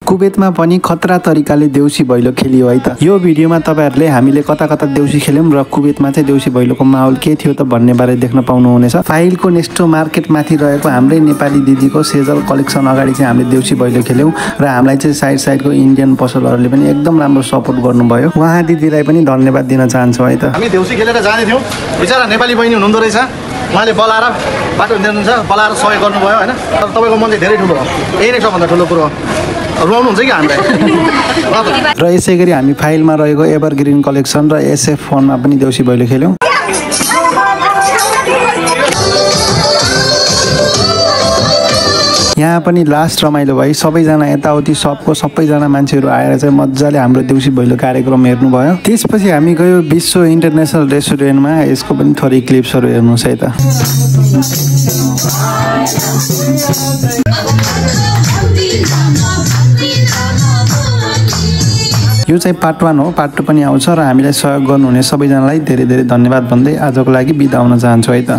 कुवेतमा पनि खतरा तरिकाले देउसी भैलो खेलियो है त। यो भिडियोमा तपाईहरुले हामीले कता कता देउसी खेल्यौं र कुवेतमा चाहिँ देउसी भैलोको माहौल के थियो त भन्ने बारे देख्न पाउनुहुनेछ। फाइलको नेक्स्ट मार्केट माथि रहेको हाम्रै नेपाली दिदीको सेजल कलेक्सन अगाडि चाहिँ हामीले देउसी भैलो खेल्यौं र हामीलाई चाहिँ साइडको इन्डियन पसलहरुले पनि एकदम राम्रो सपोर्ट गर्नुभयो। उहाँ दिदीलाई पनि धन्यवाद दिन चाहन्छु है त। हामी देउसी खेलेर जाने थियौं, बिचारा नेपाली बहिनी हुनुहुँदो रहेछ, उहाँले बोलाएर बाटो दिनुहुन्छ, बोलाएर सहयोग गर्नुभयो हैन। तर तपाईको मन चाहिँ धेरै ठुलो हो, यही नै सबभन्दा ठुलो कुरो हो। रुवाउनुहुन्छ कि हामीलाई। र यसैगरी हामी फाइलमा रहेको एभरग्रीन कलेक्सन र एसएफ फोनमा पनि देउसी भैलो खेल्यौं। यहाँ पनि लास्ट रमाइलो भयो, सबैजना यताउति सबैजना मान्छेहरू आएर चाहिँ मजाले हाम्रो देउसी भैलो कार्यक्रम हेर्नुभयो। त्यसपछि हामी गयो विश्व इन्टरनेसनल रेस्टुरेन्टमा, यसको पनि थोरै क्लिप्सहरू हेर्नुहोस् है त। यो चाहिँ पार्ट 1 हो, पार्ट 2 पनि आउँछ र हामीलाई सहयोग गर्नुहुने सबैजनालाई धेरै धेरै धन्यवाद भन्दै आजको लागि बिदा हुन चाहन्छु है त।